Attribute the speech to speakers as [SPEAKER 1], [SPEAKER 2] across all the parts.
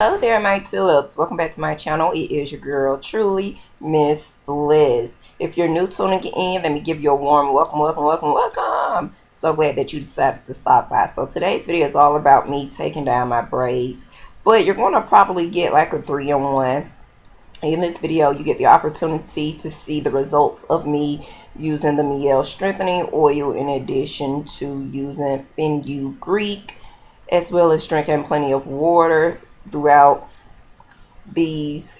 [SPEAKER 1] Hello there, my tulips. Welcome back to my channel. It is your girl, truly, Miss Liz. If you're new tuning in, let me give you a warm welcome. So glad that you decided to stop by. So today's video is all about me taking down my braids. But you're going to probably get like a 3-in-1. In this video, you get the opportunity to see the results of me using the Mielle strengthening oil in addition to using fenugreek, as well as drinking plenty of water throughout these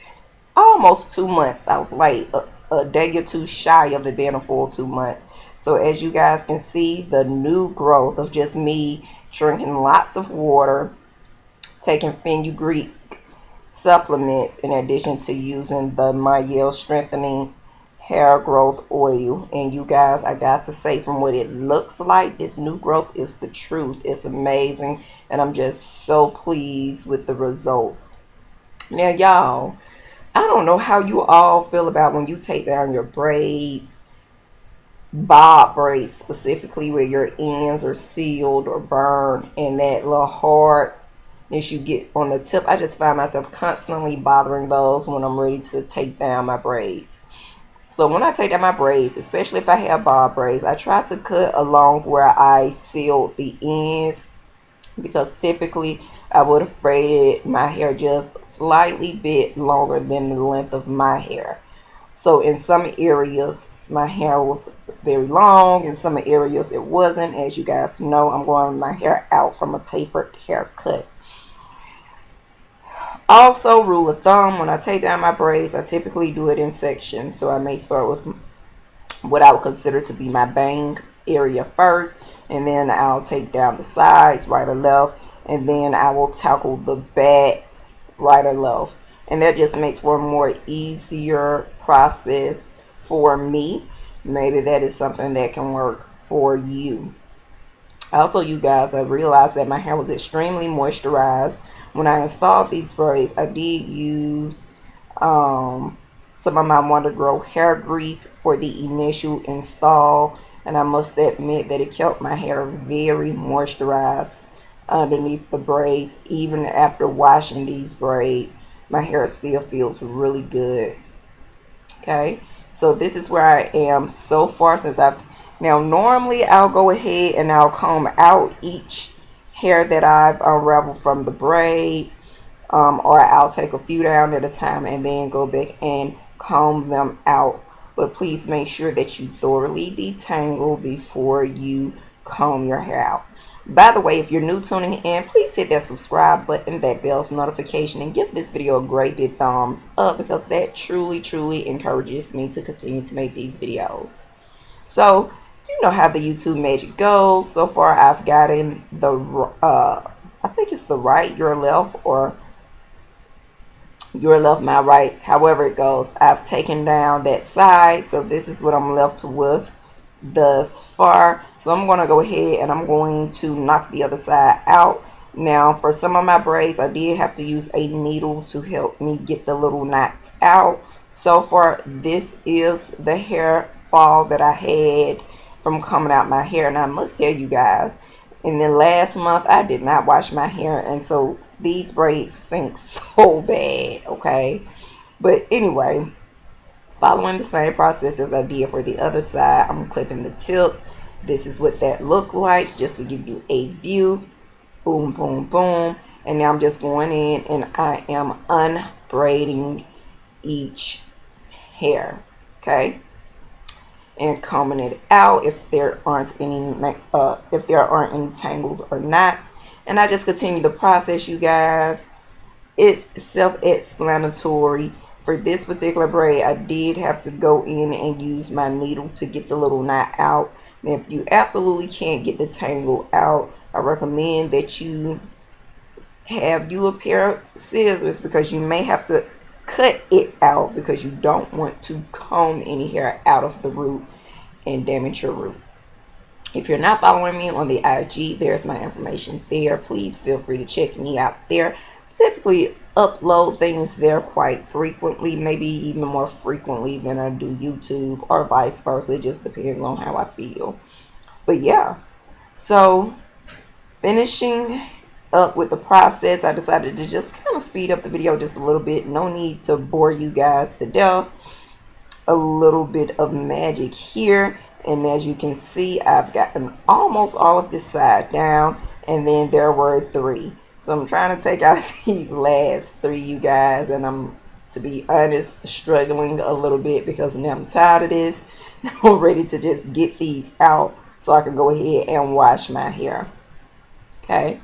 [SPEAKER 1] almost 2 months. I was like a day or two shy of it being a full 2 months. So as you guys can see, the new growth of just me drinking lots of water, taking fenugreek supplements in addition to using the Mielle strengthening hair growth oil. And you guys, I got to say, from what it looks like, this new growth is the truth. It's amazing, and I'm just so pleased with the results. Now y'all, I don't know how you all feel about when you take down your braids, bob braids specifically, where your ends are sealed or burned and that little hardness you get on the tip. I just find myself constantly bothering those when I'm ready to take down my braids. So when I take down my braids, especially if I have bob braids, I try to cut along where I sealed the ends, because typically I would have braided my hair just slightly bit longer than the length of my hair. So in some areas my hair was very long, in some areas it wasn't. As you guys know, I'm growing my hair out from a tapered haircut. Also, rule of thumb, when I take down my braids, I typically do it in sections. So I may start with what I would consider to be my bang area first, and then I'll take down the sides, right or left, and then I will tackle the back, right or left. And that just makes for a more easier process for me. Maybe that is something that can work for you. Also, you guys, I realized that my hair was extremely moisturized. When I installed these braids, I did use some of my Wonder Grow hair grease for the initial install, and I must admit that it kept my hair very moisturized underneath the braids. Even after washing these braids, my hair still feels really good. Okay, so this is where I am so far since I've now normally I'll go ahead and I'll comb out each hair that I've unraveled from the braid, or I'll take a few down at a time and then go back and comb them out. But please make sure that you thoroughly detangle before you comb your hair out. By the way, if you're new tuning in, please hit that subscribe button, that bell's notification, and give this video a great big thumbs up, because that truly encourages me to continue to make these videos. So you know how the YouTube magic goes. So far I've gotten the I think it's the right, your left, or your left, my right, however it goes. I've taken down that side, so this is what I'm left with thus far. So I'm going to go ahead and I'm going to knock the other side out. Now for some of my braids, I did have to use a needle to help me get the little knots out. So far, this is the hair fall that I had from coming out my hair. And I must tell you guys, in the last month I did not wash my hair, and so these braids stink so bad. Okay, but anyway, following the same process as I did for the other side, I'm clipping the tips. This is what that looked like, just to give you a view. Boom, boom, boom. And now I'm just going in and I am unbraiding each hair. Okay, and combing it out if there aren't any tangles or knots. And I just continue the process, you guys. It's self-explanatory. For this particular braid, I did have to go in and use my needle to get the little knot out. And if you absolutely can't get the tangle out, I recommend that you have you a pair of scissors, because you may have to cut it out, because you don't want to comb any hair out of the root and damage your root. If you're not following me on the IG, there's my information there. Please feel free to check me out there. I typically upload things there quite frequently, maybe even more frequently than I do YouTube, or vice versa. It just depends on how I feel. But yeah, so finishing up with the process, I decided to just kind of speed up the video just a little bit. No need to bore you guys to death. A little bit of magic here, and as you can see, I've gotten almost all of this side down, and then there were 3. So I'm trying to take out these last 3, you guys, and I'm, to be honest, struggling a little bit because now I'm tired of this. I'm ready to just get these out so I can go ahead and wash my hair. Okay,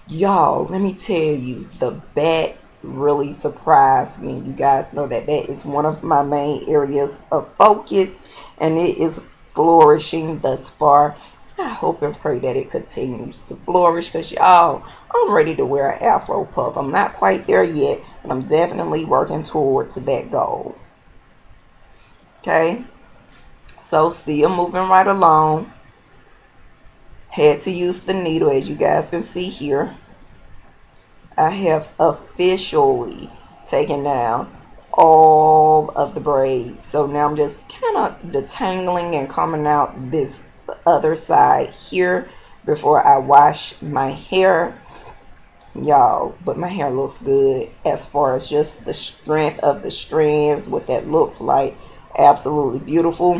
[SPEAKER 1] y'all, let me tell you, the back really surprised me. You guys know that that is one of my main areas of focus, and it is flourishing thus far. And I hope and pray that it continues to flourish, because y'all, I'm ready to wear an afro puff. I'm not quite there yet, but I'm definitely working towards that goal. Okay, so still moving right along. Had to use the needle, as you guys can see here. I have officially taken down all of the braids. So now I'm just kind of detangling and combing out this other side here before I wash my hair. Y'all, but my hair looks good as far as just the strength of the strands, what that looks like. Absolutely beautiful.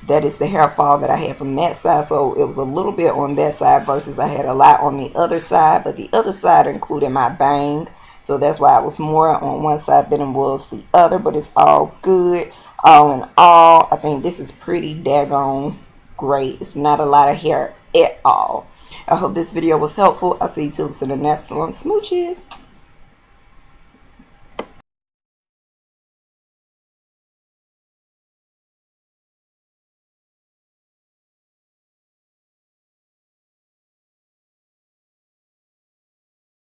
[SPEAKER 1] That is the hair fall that I had from that side. So it was a little bit on that side versus I had a lot on the other side. But the other side included my bang. So that's why it was more on one side than it was the other. But it's all good. All in all, I think this is pretty daggone great. It's not a lot of hair at all. I hope this video was helpful. I'll see you tubes in the next one. Smooches.